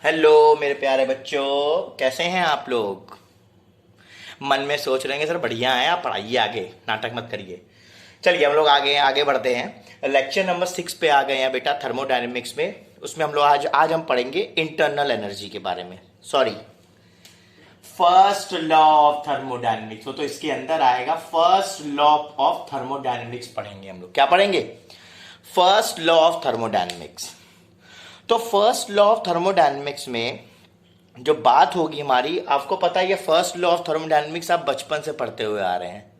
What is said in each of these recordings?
Hello मेरे प्यारे बच्चों, कैसे हैं आप लोग। मन में सोच रहे हैं सर बढ़िया है, आप पढ़ाइए आगे, नाटक मत करिए। चलिए हम लोग आगे आगे बढ़ते हैं। लेक्चर नंबर 6 पे आ गए हैं बेटा, थर्मोडायनेमिक्स में। उसमें हम लोग आज हम पढ़ेंगे इंटरनल एनर्जी के बारे में। Sorry, first law of thermodynamics, वो तो इसके अंदर आएगा। फर्स्ट लॉ ऑफ थर्मोडायनेमिक्स पढ़ेंगे हम लोग। क्या पढ़ेंगे? First law of thermodynamics. तो फर्स्ट लॉ ऑफ थर्मोडायनेमिक्स में जो बात होगी हमारी, आपको पता है ये फर्स्ट लॉ ऑफ थर्मोडायनेमिक्स आप बचपन से पढ़ते हुए आ रहे हैं।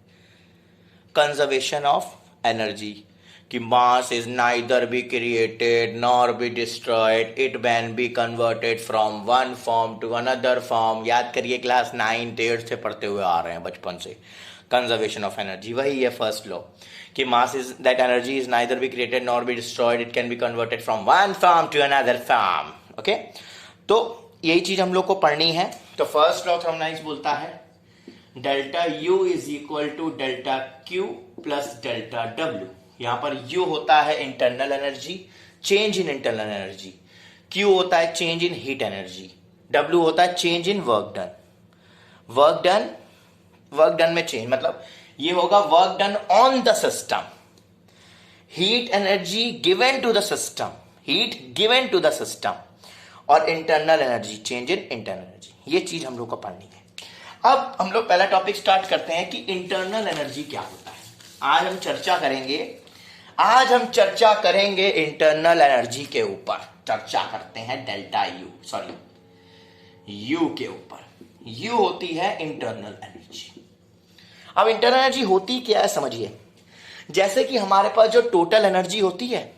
कंजर्वेशन ऑफ एनर्जी, कि mass is neither be created nor be destroyed, it can be converted from one form to another form. याद करिए, क्लास 9 10 से पढ़ते हुए आ रहे हैं बचपन से। कंजर्वेशन ऑफ एनर्जी वही है फर्स्ट लॉ, कि mass is that energy is neither be created nor be destroyed, it can be converted from one form to another form. Okay, तो यही चीज हम लोग को पढ़नी है। तो फर्स्ट लॉ थर्मोडायनेमिक्स बोलता है delta U is equal to delta Q plus delta W. यहां पर यू होता है internal energy, change in internal energy. Q होता है change in heat energy. W होता है change in work done. Work done में चेंज मतलब ये होगा work done on the system, heat energy given to the system, heat given to the system, और internal energy change in internal energy. ये चीज हम लोग को पढ़नी है। अब हम लोग पहला टॉपिक स्टार्ट करते हैं कि इंटरनल एनर्जी क्या होता है। आज हम चर्चा करेंगे इंटरनल एनर्जी के ऊपर। चर्चा करते हैं डेल्टा यू के ऊपर। यू होती है इंटरनल एनर्जी। अब इंटरनल एनर्जी होती क्या है समझिए। जैसे कि हमारे पास जो टोटल एनर्जी होती है,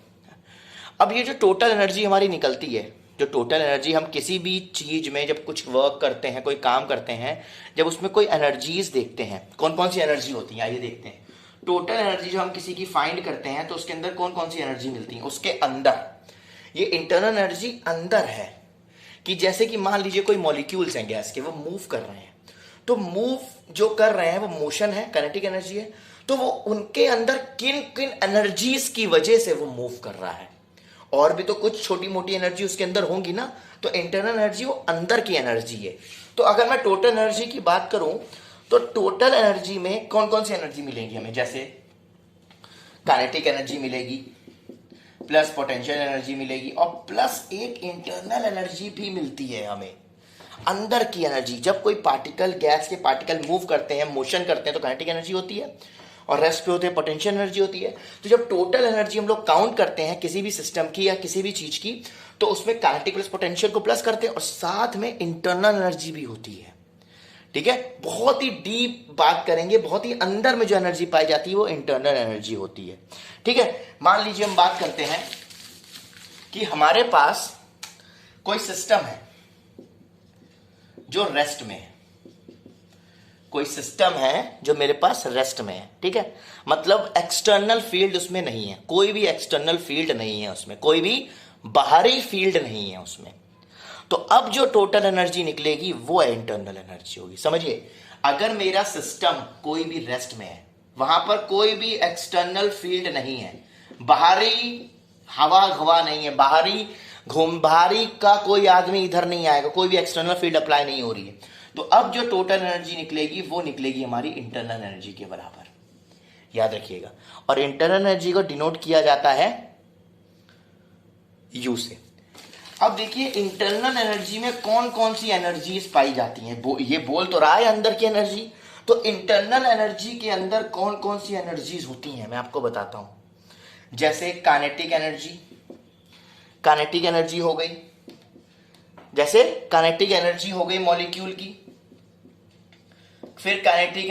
अब ये जो टोटल एनर्जी हमारी निकलती है, जो टोटल एनर्जी हम किसी भी चीज में जब कुछ वर्क करते हैं, कोई काम करते हैं, जब उसमें कोई एनर्जीज देखते हैं, कौन कौन सी एनर्जी होती है आइए देखते हैं। टोटल एनर्जी जो हम किसी की फाइंड करते हैं तो उसके अंदर कौन कौन सी एनर्जी मिलती है। उसके अंदर ये इंटरनल एनर्जी अंदर है, कि जैसे कि मान लीजिए कोई मॉलिक्यूल्स हैं गैस के, वो मूव कर रहे हैं, तो मूव जो कर रहे हैं वो मोशन है, काइनेटिक एनर्जी है। तो वो उनके अंदर किन किन एनर्जीज की वजह से वो मूव कर रहा है, और भी तो कुछ छोटी मोटी एनर्जी उसके अंदर होंगी ना। तो इंटरनल एनर्जी वो अंदर की एनर्जी है। तो अगर मैं टोटल एनर्जी की बात करूं तो टोटल एनर्जी में कौन कौन सी एनर्जी मिलेगी हमें, जैसे काइनेटिक एनर्जी मिलेगी, प्लस पोटेंशियल एनर्जी मिलेगी, और प्लस एक इंटरनल एनर्जी भी मिलती है हमें, अंदर की एनर्जी। जब कोई पार्टिकल, गैस के पार्टिकल मूव करते हैं, मोशन करते हैं, तो काइनेटिक एनर्जी होती है, और रेस्ट पे होते हैं पोटेंशियल एनर्जी होती है। तो जब टोटल एनर्जी हम लोग काउंट करते हैं किसी भी सिस्टम की या किसी भी चीज की, तो उसमें काइनेटिक प्लस पोटेंशियल को प्लस करते हैं, और साथ में इंटरनल एनर्जी भी होती है। ठीक है, बहुत ही डीप बात करेंगे, बहुत ही अंदर में जो एनर्जी पाई जाती है वो इंटरनल एनर्जी होती है। ठीक है, मान लीजिए हम बात करते हैं कि हमारे पास कोई सिस्टम है जो रेस्ट में है, कोई सिस्टम है जो मेरे पास रेस्ट में है। ठीक है, मतलब एक्सटर्नल फील्ड उसमें नहीं है, कोई भी एक्सटर्नल फील्ड नहीं है उसमें, कोई भी बाहरी फील्ड नहीं है उसमें। तो अब जो टोटल एनर्जी निकलेगी वो इंटरनल एनर्जी होगी। समझिए, अगर मेरा सिस्टम कोई भी रेस्ट में है, वहां पर कोई भी एक्सटर्नल फील्ड नहीं है, बाहरी हवा नहीं है, बाहरी का कोई आदमी इधर नहीं आएगा, कोई भी एक्सटर्नल फील्ड अप्लाई नहीं हो रही है, तो अब जो टोटल एनर्जी निकलेगी वो निकलेगी हमारी इंटरनल एनर्जी के बराबर। याद रखिएगा, और इंटरनल एनर्जी को डिनोट किया जाता है यू से। अब देखिए इंटरनल एनर्जी में कौन कौन सी एनर्जीज पाई जाती हैं। ये बोल तो रहा है अंदर की एनर्जी, तो इंटरनल एनर्जी के अंदर कौन कौन सी एनर्जीज होती हैं मैं आपको बताता हूं। जैसे काइनेटिक एनर्जी हो गई, जैसे काइनेटिक एनर्जी हो गई मॉलिक्यूल की। फिर काइनेटिक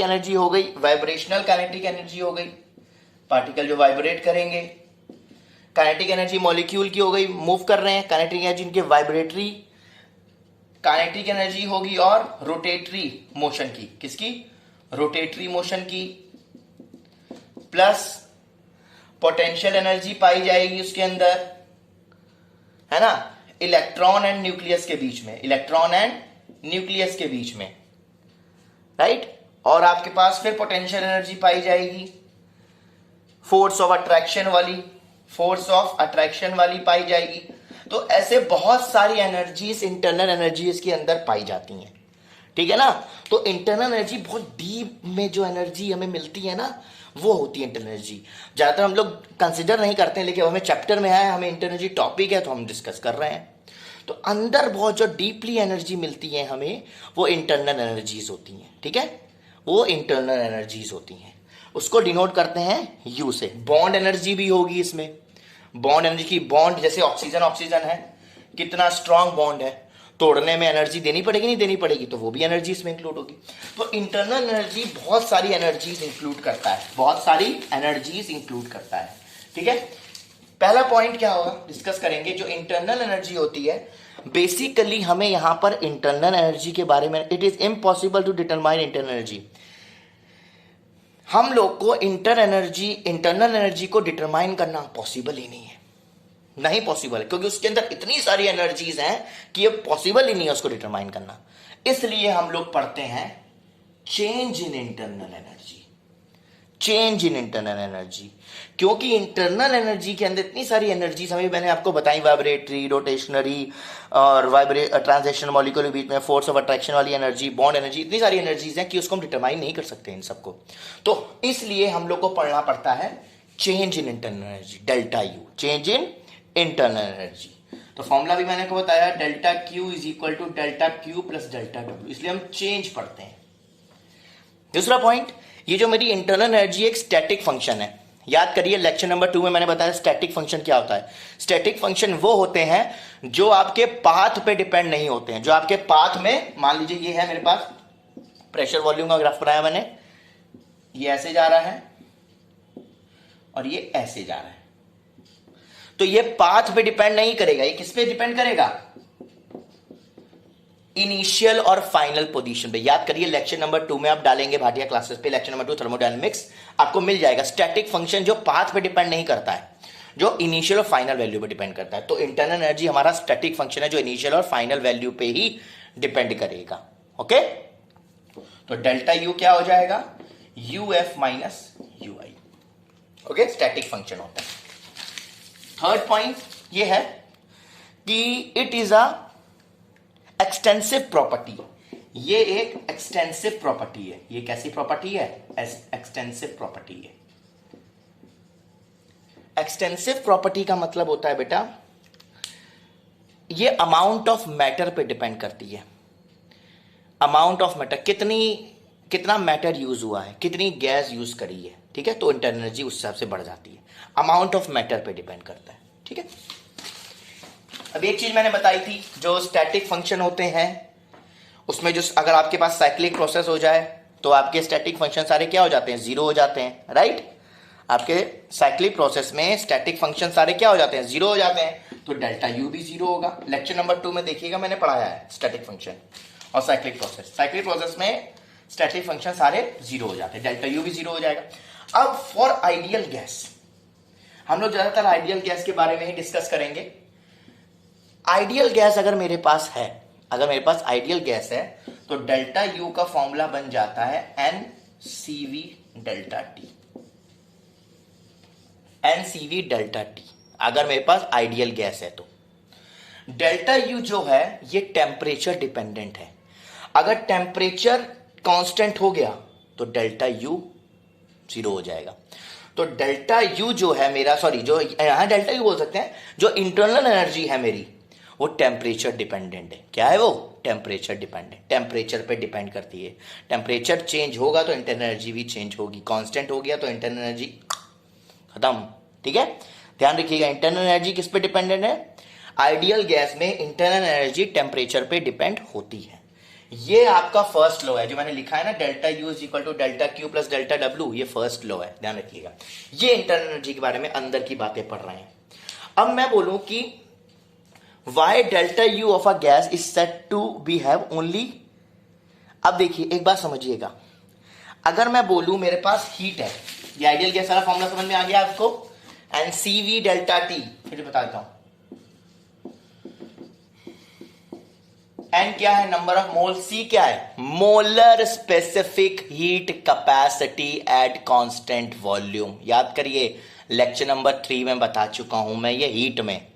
एनर्जी हो गई वाइब्रेशनल काइनेटिक एनर्जी हो गई, पार्टिकल जो वाइब्रेट करेंगे। काइनेटिक एनर्जी मॉलिक्यूल की हो गई, मूव कर रहे हैं, काइनेटिक एनर्जी इनके वाइब्रेटरी काइनेटिक एनर्जी होगी, और रोटेटरी मोशन की, किसकी, रोटेटरी मोशन की। प्लस पोटेंशियल एनर्जी पाई जाएगी उसके अंदर, है ना, इलेक्ट्रॉन एंड न्यूक्लियस के बीच में, राइट। और आपके पास फिर पोटेंशियल एनर्जी पाई जाएगी फोर्स ऑफ अट्रैक्शन वाली पाई जाएगी। तो ऐसे बहुत सारी एनर्जीज, इंटरनल एनर्जीज के अंदर पाई जाती हैं, ठीक है ना। तो इंटरनल एनर्जी बहुत डीप में जो एनर्जी हमें मिलती है ना, वो होती है इंटरनल एनर्जी। ज़्यादातर हम लोग कंसिडर नहीं करते हैं, लेकिन हमें चैप्टर में है, हमें इंटरनल एनर्जी टॉपिक है तो हम डिस्कस कर रहे हैं। तो अंदर बहुत जो डीपली एनर्जी मिलती है हमें, वो इंटरनल एनर्जीज होती हैं, ठीक है, वो इंटरनल एनर्जीज होती हैं। उसको डिनोट करते हैं यू से। बॉन्ड एनर्जी भी होगी इसमें। बॉन्ड एनर्जी की, बॉन्ड जैसे ऑक्सीजन ऑक्सीजन है, कितना स्ट्रांग बॉन्ड है, तोड़ने में एनर्जी देनी पड़ेगी नहीं देनी पड़ेगी, तो वो भी एनर्जी इसमें इंक्लूड होगी। तो इंटरनल एनर्जी बहुत सारी एनर्जीज इंक्लूड करता है, बहुत सारी एनर्जीज इंक्लूड करता है, ठीक है। पहला पॉइंट क्या होगा, डिस्कस करेंगे। जो इंटरनल एनर्जी होती है, बेसिकली हमें यहां पर इंटरनल एनर्जी के बारे में, it is impossible to determine internal energy. हम लोग को इंटरनल एनर्जी को डिटरमाइन करना पॉसिबल ही नहीं है, नहीं पॉसिबल, क्योंकि उसके अंदर इतनी सारी एनर्जीज हैं कि ये पॉसिबल ही नहीं है उसको डिटरमाइन करना। इसलिए हम लोग पढ़ते हैं change in internal energy, change in internal energy, क्योंकि इंटरनल एनर्जी के अंदर इतनी सारी एनर्जीज हमें मैंने आपको बताई, वाइब्रेटरी, रोटेशनरी और ट्रांजिशन मॉलिक्यूल के बीच में फोर्स ऑफ अट्रैक्शन वाली एनर्जी, बॉन्ड एनर्जी, इतनी सारी एनर्जीज हैं कि उसको हम डिटरमाइन नहीं कर सकते इन सबको। तो इसलिए हम लोग को पढ़ना पड़ता है change in internal energy, delta U, change in internal energy. तो फॉर्मूला भी मैंने को बताया, delta Q is equal to delta Q plus delta W, इसलिए हम चेंज पढ़ते हैं। दूसरा पॉइंट, ये जो मेरी इंटरनल एनर्जी एक स्टैटिक फंक्शन है। याद करिए लेक्चर नंबर 2 में मैंने बताया स्टैटिक फंक्शन क्या होता है। स्टैटिक फंक्शन वो होते हैं जो आपके पाथ पे डिपेंड नहीं होते हैं, जो आपके पाथ में, मान लीजिए ये है मेरे पास प्रेशर वॉल्यूम का ग्राफ बनाया मैंने, ये ऐसे जा रहा है और ये ऐसे जा रहा है, तो ये पाथ पे डिपेंड नहीं करेगा। ये किस पे डिपेंड करेगा, इनिशियल और फाइनल पोजीशन पे। याद करिए लेक्चर नंबर 2 में आप डालेंगे भाटिया क्लासेस पे, लेक्चर नंबर 2 थर्मोडायनेमिक्स, आपको मिल जाएगा स्टैटिक फंक्शन जो पाथ पे डिपेंड नहीं करता है, जो इनिशियल और फाइनल वैल्यू पे डिपेंड करता है। तो इंटरनल एनर्जी हमारा स्टैटिक फंक्शन है जो इनिशियल और फाइनल वैल्यू पे ही डिपेंड करेगा। ओके, तो डेल्टा यू क्या हो जाएगा, U F minus you I. Okay, static function होता है। थर्ड पॉइंट ये है कि it is a extensive property. ये एक एक्सटेंसिव प्रॉपर्टी है। ये कैसी प्रॉपर्टी है, एक्सटेंसिव प्रॉपर्टी है। एक्सटेंसिव प्रॉपर्टी का मतलब होता है बेटा, ये अमाउंट ऑफ मैटर पे डिपेंड करती है। अमाउंट ऑफ मैटर, कितना मैटर यूज हुआ है, कितनी गैस यूज करी है, ठीक है, तो इंटरनल एनर्जी उस हिसाब से बढ़ जाती है। अमाउंट ऑफ मैटर पे डिपेंड करता है, ठीक है। अब एक चीज मैंने बताई थी, जो स्टैटिक फंक्शन होते हैं उसमें जो अगर आपके पास साइक्लिक प्रोसेस हो जाए तो आपके स्टैटिक फंक्शन सारे क्या हो जाते हैं, जीरो हो जाते हैं, राइट। आपके साइक्लिक प्रोसेस में स्टैटिक फंक्शन सारे क्या हो जाते हैं, जीरो हो जाते हैं, तो डेल्टा यू भी जीरो होगा। लेक्चर नंबर 2 में देखिएगा मैंने पढ़ाया है स्टैटिक फंक्शन और साइक्लिक प्रोसेस। साइक्लिक प्रोसेस में स्टैटिक फंक्शन सारे जीरो हो जाते हैं, डेल्टा यू भी जीरो हो जाएगा। अब फॉर आइडियल गैस, हम लोग ज्यादातर आइडियल गैस के बारे में ही डिस्कस करेंगे। आइडियल गैस अगर मेरे पास है, अगर मेरे पास आइडियल गैस है, तो डेल्टा यू का फॉर्मूला बन जाता है N C V delta T, N C V delta T, अगर मेरे पास आइडियल गैस है तो। डेल्टा यू जो है ये टेम्परेचर डिपेंडेंट है। अगर टेम्परेचर कांस्टेंट हो गया तो डेल्टा यू जीरो हो जाएगा। तो डेल्टा यू जो है मेरा, सॉरी, जो यहां डेल्टा यू बोल सकते हैं, जो इंटरनल एनर्जी है मेरी, वो टेम्परेचर डिपेंडेंट है। क्या है वो, टेम्परेचर डिपेंडेंट, टेम्परेचर पे डिपेंड करती है। टेम्परेचर चेंज होगा तो इंटरनल एनर्जी भी चेंज होगी, कांस्टेंट हो गया तो इंटरनल एनर्जी खत्म, ठीक है। ध्यान रखिएगा, इंटरनल एनर्जी किस पे डिपेंडेंट है, आइडियल गैस में इंटरनल एनर्जी टेम्परेचर पे डिपेंड होती है। ये आपका फर्स्ट लॉ है जो मैंने लिखा है ना, delta U is equal to delta Q plus delta W, ये फर्स्ट लॉ है, ध्यान रखिएगा। ये इंटरनल एनर्जी के बारे में अंदर की बातें पढ़ रहे हैं। अब मैं बोलूं कि why delta U of a gas is set to be have only, अब देखिए एक बात समझिएगा, अगर मैं बोलूं मेरे पास हीट है, ये आइडियल गैस वाला फॉर्मूला समझ में आ गया आपको, and C V delta T, फिर बता देता हूं। एन क्या है, नंबर ऑफ मोल, सी क्या है, molar specific heat capacity at constant volume. याद करिए लेक्चर नंबर 3 में बता चुका हूं मैं ये हीट में,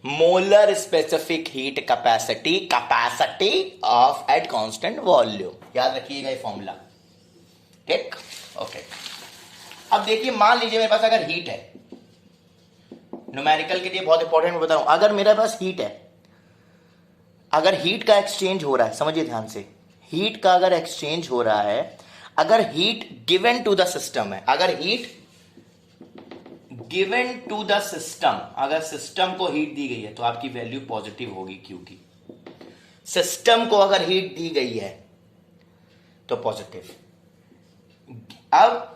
molar specific heat capacity of at constant volume. याद रखिएगा ये फॉर्मूला, ठीक, ओके। अब देखिए, मान लीजिए मेरे पास अगर हीट है, न्यूमेरिकल के लिए बहुत इंपॉर्टेंट बता रहा हूं, अगर मेरे पास हीट है, अगर हीट का एक्सचेंज हो रहा है, समझिए ध्यान से, हीट का अगर एक्सचेंज हो रहा है, अगर heat given to the system है, अगर heat given to the system, अगर सिस्टम को हीट दी गई है तो आपकी वैल्यू पॉजिटिव होगी, क्योंकि सिस्टम को अगर हीट दी गई है तो पॉजिटिव। अब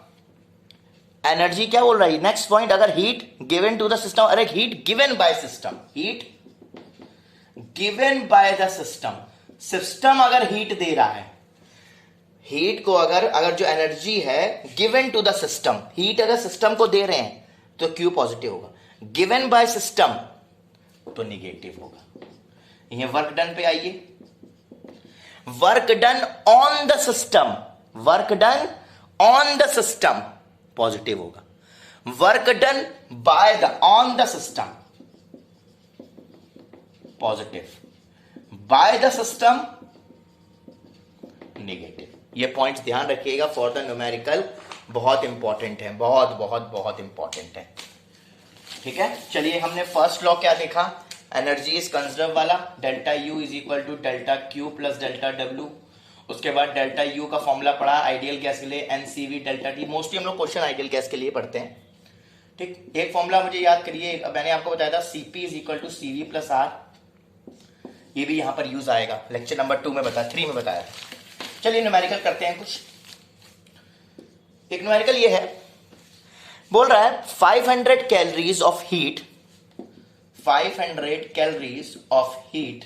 एनर्जी क्या बोल रहा है, नेक्स्ट पॉइंट, अगर heat given to the system, अरे heat given by system, heat given by the system, system अगर हीट दे रहा है, हीट को अगर जो एनर्जी है given to the system, heat अगर सिस्टम को दे रहे हैं तो क्यू पॉजिटिव होगा, गिवन बाय सिस्टम तो निगेटिव होगा। ये वर्क डन पे आइए, work done on the system, work done on the system positive होगा, work done by the on the system positive, bye the system negative. ये points ध्यान रखिएगा फॉर द न्यूमेरिकल, बहुत इंपॉर्टेंट है, बहुत बहुत बहुत इंपॉर्टेंट है, ठीक है। चलिए, हमने फर्स्ट लॉ क्या देखा, एनर्जी इज कंजर्व वाला, delta U is equal to delta Q plus delta W. उसके बाद डेल्टा यू का फॉर्मूला पढ़ा आइडियल गैस के लिए, एनसीवी डेल्टा टी, मोस्टली हम लोग क्वेश्चन आइडियल गैस के लिए पढ़ते हैं, ठीक। एक फॉर्मूला मुझे याद करिए, मैंने आपको बताया था CP is equal to CV plus R, ये भी यहां पर यूज आएगा, लेक्चर नंबर 2 में बताया, 3 में बताया। चलिए न्यूमेरिकल करते हैं कुछ। एक न्यूमेरिकल ये है, बोल रहा है 500 calories of heat, 500 calories of heat,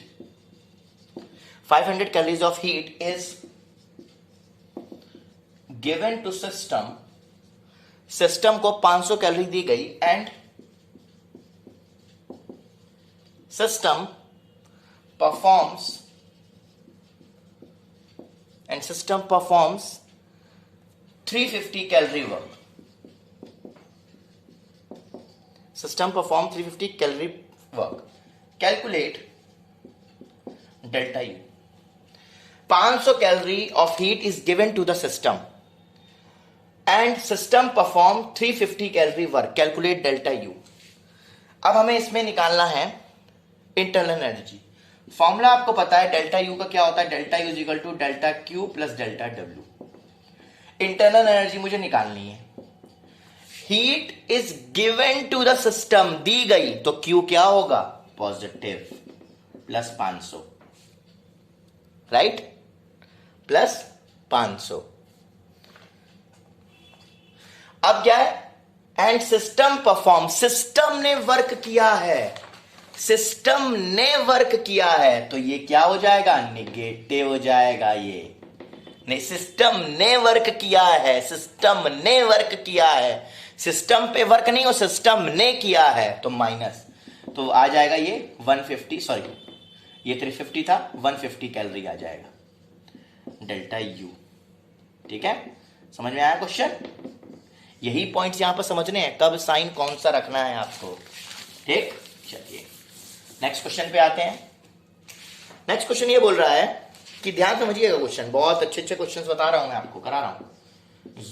500 calories of heat is given to system, system को 500 कैलोरी दी गई and system performs and system performs 350 calorie work, system perform 350 calorie work, calculate delta U। 500 calorie of heat is given to the system and system perform 350 calorie work, calculate delta U। अब हमें इसमें निकालना है internal energy. Formula आपको पता है delta U का क्या होता है, delta U is equal to delta Q plus delta W. Internal energy मुझे निकालनी है, heat is given to the system, दी गई तो क्यू क्या होगा, पॉजिटिव प्लस 500, राइट, प्लस 500। अब क्या है, एंड सिस्टम परफॉर्म, सिस्टम ने वर्क किया है, सिस्टम ने वर्क किया है, तो ये क्या हो जाएगा, निगेटिव हो जाएगा। ये नहीं, सिस्टम ने वर्क किया है, सिस्टम ने वर्क किया है, सिस्टम पे वर्क नहीं हो, सिस्टम ने किया है, तो माइनस, तो आ जाएगा ये 150, सॉरी ये 350 था, 150 कैलोरी आ जाएगा डेल्टा यू, ठीक है। समझ में आया क्वेश्चन, यही पॉइंट्स यहां पर समझने हैं, कब साइन कौन सा रखना है आपको, ठीक। चलिए नेक्स्ट क्वेश्चन पे आते हैं। नेक्स्ट क्वेश्चन ये बोल रहा है कि ध्यान समझिएगा क्वेश्चन, बहुत अच्छे अच्छे क्वेश्चंस बता रहा हूं मैं आपको, करा रहा हूं।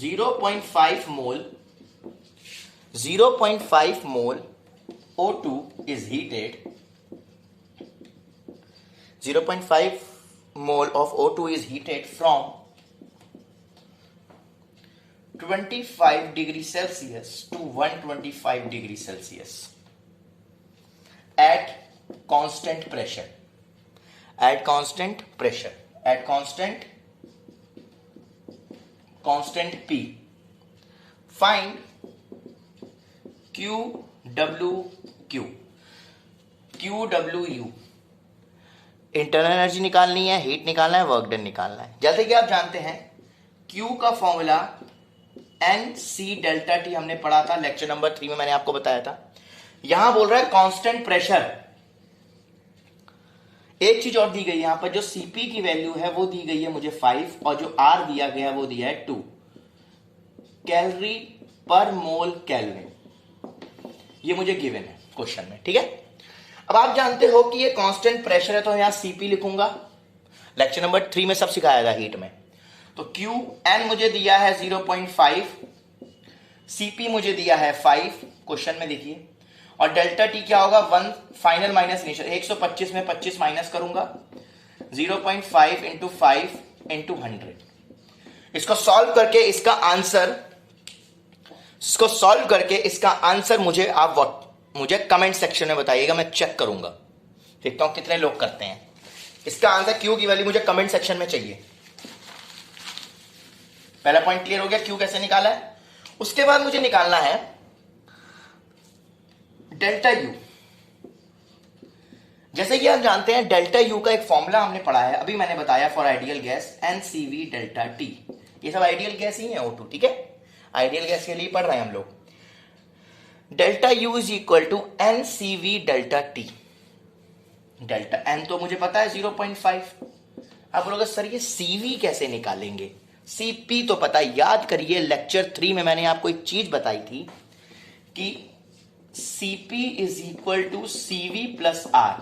0.5 मोल O2 is heated, 0.5 mole of O2 is heated from 25 degree Celsius to 125 degree Celsius at constant pressure, at constant pressure, at constant P, find QWQ, QWU। Internal energy निकालनी है, हीट निकालना है, वर्क डन निकालना है। जैसे कि आप जानते हैं Q का फॉर्मूला NC डेल्टा T हमने पढ़ा था लेक्चर नंबर 3 में, मैंने आपको बताया था। यहां बोल रहा है कांस्टेंट प्रेशर। एक चीज और दी गई यहां पर, जो सीपी की वैल्यू है वो दी गई है मुझे 5 और जो आर दिया गया है वो दिया है 2 कैलोरी पर मोल केल्विन, ये मुझे गिवन है क्वेश्चन में, ठीक है। अब आप जानते हो कि ये कांस्टेंट प्रेशर है तो यहां सीपी लिखूंगा, लेक्चर नंबर 3 में सब सिखाया था हीट में। तो क्यू एन मुझे दिया है 0.5, सीपी मुझे दिया है 5 क्वेश्चन में देखिए, और डेल्टा टी क्या होगा 1 फाइनल माइनस इनिशियल, 125 में 25 माइनस करूंगा, 0.5 इंटू 5 इंटू 100। इसको सॉल्व करके इसका आंसर मुझे कमेंट सेक्शन में बताइएगा, मैं चेक करूंगा, देखता हूं कितने लोग करते हैं। इसका आंसर क्यू की वैल्यू मुझे कमेंट सेक्शन में चाहिए। पहला पॉइंट क्लियर हो गया, क्यू कैसे निकाला है। उसके बाद मुझे निकालना है डेल्टा यू। जैसे कि आप जानते हैं डेल्टा यू का एक फॉर्मूला हमने पढ़ा है, अभी मैंने बताया for ideal gas NCV delta T. ये सब आइडियल गैस ही है O2, ठीक है, आइडियल गैस के लिए पढ़ रहे हैं हम लोग। Delta U is equal to NCV delta T. Delta N तो मुझे पता है 0.5। आप बोलोगे सर ये सीवी कैसे निकालेंगे, सीपी तो पता है। याद करिए लेक्चर 3 में मैंने आपको एक चीज बताई थी कि CP is equal to CV plus R,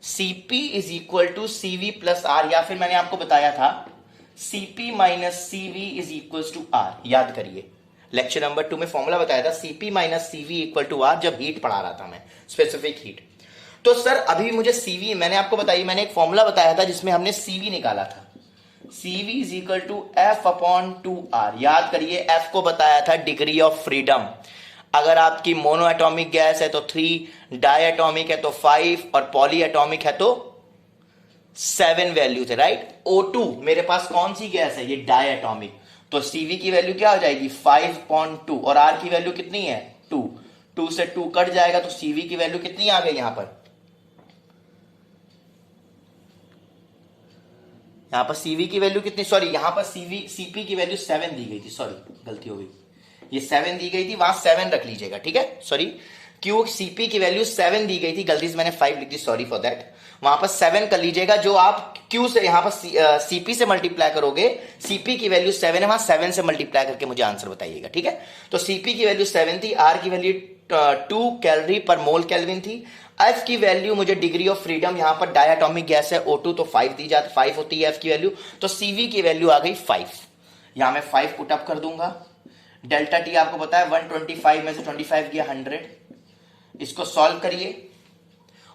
CP is equal to CV plus R, या फिर मैंने आपको बताया था CP minus CV is equal to R. याद करिए लेक्चर नंबर 2 में फॉर्मूला बताया था CP minus CV equal to R, जब हीट पढ़ा रहा था मैं, स्पेसिफिक हीट। तो सर अभी मुझे सीवी, मैंने आपको बताई, मैंने एक फॉर्मूला बताया था जिसमें हमने सीवी निकाला था, CV is equal to F upon 2r। याद करिए एफ को बताया था डिग्री ऑफ फ्रीडम। अगर आपकी मोनो एटॉमिक गैस है तो 3, डाई एटॉमिक है तो 5, और पॉली एटॉमिक है तो 7 वैल्यू थे, राइट। O2 मेरे पास कौन सी गैस है, ये डाई एटॉमिक, तो CV की वैल्यू क्या हो जाएगी 5.2, और R की वैल्यू कितनी है 2, 2 से 2 कट जाएगा तो CV की वैल्यू कितनी आ गई, यहां पर CV की वैल्यू कितनी, सॉरी यहां पर CP की वैल्यू 7 दी गई थी, सॉरी गलती हो गई, ये 7 दी गई थी, वहां 7 रख लीजिएगा, ठीक है, सॉरी क्यों CP की वैल्यू 7 दी गई थी, गलती से मैंने 5 लिख दी, सॉरी फॉर दैट। वहां पर 7 कर लीजिएगा, जो आप Q से यहां पर CP से मल्टीप्लाई करोगे, CP की वैल्यू 7 है, वहां 7 से मल्टीप्लाई करके मुझे आंसर बताइएगा, ठीक है। तो CP की वैल्यू 7 थी, R की वैल्यू 2 कैलोरी पर मोल केल्विन थी, F की वैल्यू मुझे डिग्री ऑफ फ्रीडम, यहां पर डायटोमिक गैस है O2 तो 5 दी जाती, 5 होती है F की वैल्यू, तो CV की वैल्यू आ गई 5। यहां मैं 5 पुट अप कर दूंगा। डेल्टा टी आपको पता है 125 में से 25 गया 100। इसको सॉल्व करिए,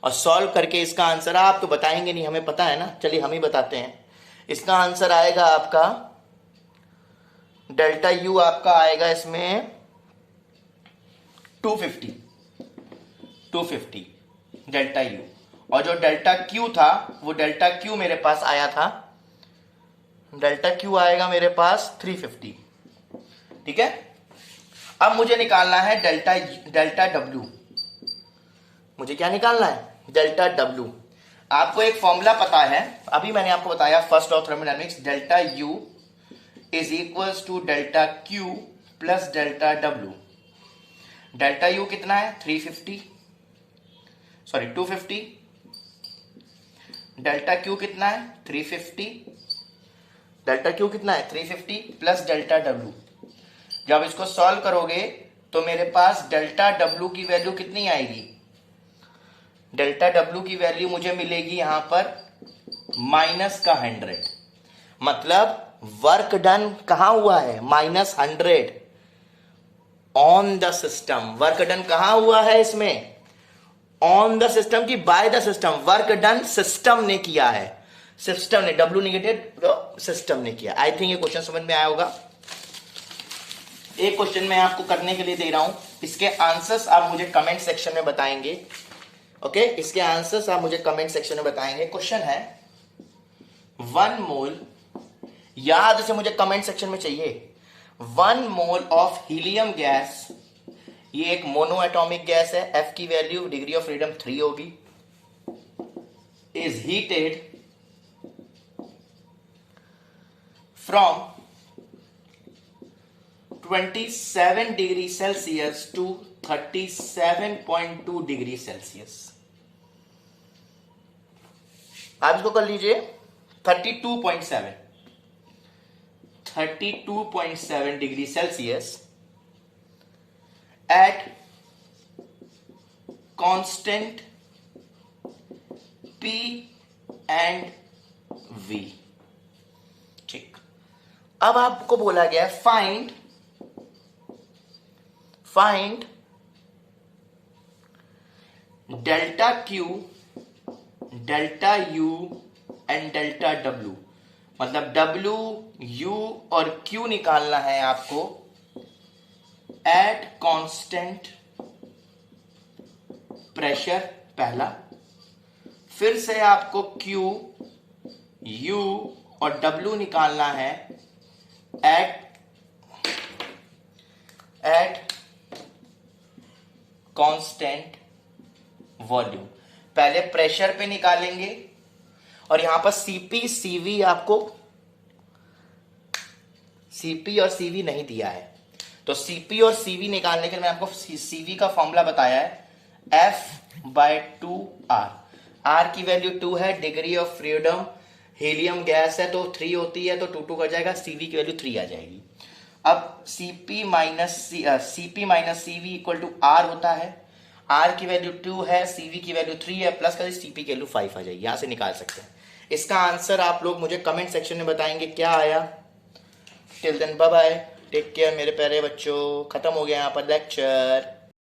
और सॉल्व करके इसका आंसर, आप तो बताएंगे नहीं, हमें पता है ना, चलिए हम ही बताते हैं। इसका आंसर आएगा आपका डेल्टा यू आपका आएगा इसमें 250 डेल्टा यू, और जो डेल्टा क्यू था वो डेल्टा क्यू मेरे पास आया था, डेल्टा क्यू आएगा मेरे पास 350, ठीक है। अब मुझे निकालना है डेल्टा डब्ल्यू। मुझे क्या निकालना है, डेल्टा डब्ल्यू। आपको एक फॉर्मूला पता है, अभी मैंने आपको बताया first law of thermodynamics, delta U is equals to delta Q plus delta W. Delta U कितना है 250, डेल्टा क्यू कितना है 350, डेल्टा क्यू कितना है 350 प्लस डेल्टा डब्ल्यू। जब इसको सॉल्व करोगे तो मेरे पास डेल्टा डब्ल्यू की वैल्यू कितनी आएगी, डेल्टा डब्ल्यू की वैल्यू मुझे मिलेगी यहां पर माइनस का 100, मतलब वर्क डन कहां हुआ है -100 on the system. Work done कहां हुआ है इसमें, ऑन द सिस्टम की bye the system. Work done system ने किया है, सिस्टम ने, डब्ल्यू निगेटिव तो सिस्टम ने किया। आई थिंक ये क्वेश्चन समझ में आया होगा। एक क्वेश्चन मैं आपको करने के लिए दे रहा हूं, इसके आंसर्स आप मुझे कमेंट सेक्शन में बताएंगे, ओके इसके आंसर्स आप मुझे कमेंट सेक्शन में बताएंगे। क्वेश्चन है 1 मोल, याद से मुझे कमेंट सेक्शन में चाहिए, 1 मोल ऑफ हीलियम गैस, ये एक मोनो एटॉमिक गैस है, F की वैल्यू डिग्री ऑफ फ्रीडम 3 होगी, is heated from 27 degree Celsius to 37.2 degree Celsius. आप इसको कर लीजिए 32.7 degree Celsius at constant P and V। ठीक, अब आपको बोला गया है find delta Q, delta U and delta W। मतलब W, U और Q निकालना है आपको एट कांस्टेंट प्रेशर पहला, फिर से आपको Q, U और W निकालना है एट कांस्टेंट वॉल्यूम। पहले प्रेशर पे निकालेंगे और यहां पर Cp Cv आपको Cp और Cv नहीं दिया है, तो Cp और Cv निकालने के लिए मैं आपको Cv का फॉर्मूला बताया है F/2R। R की वैल्यू 2 है, degree of freedom helium gas है तो 3 होती है, तो 2 कर जाएगा, Cv की वैल्यू 3 आ जाएगी। अब Cp minus Cv equal to R होता है, R की वैल्यू 2 है, Cv की वैल्यू 3 है, प्लस कर Cp की वैल्यू 5 आ जाएगी। यहां से निकाल सकते हैं। इसका आंसर आप लोग मुझे कमेंट सेक्शन में बताएंगे क्या आया। Till then bye bye, take care मेरे प्यारे बच्चों। खत्म हो गया यहाँ पर लेक्चर।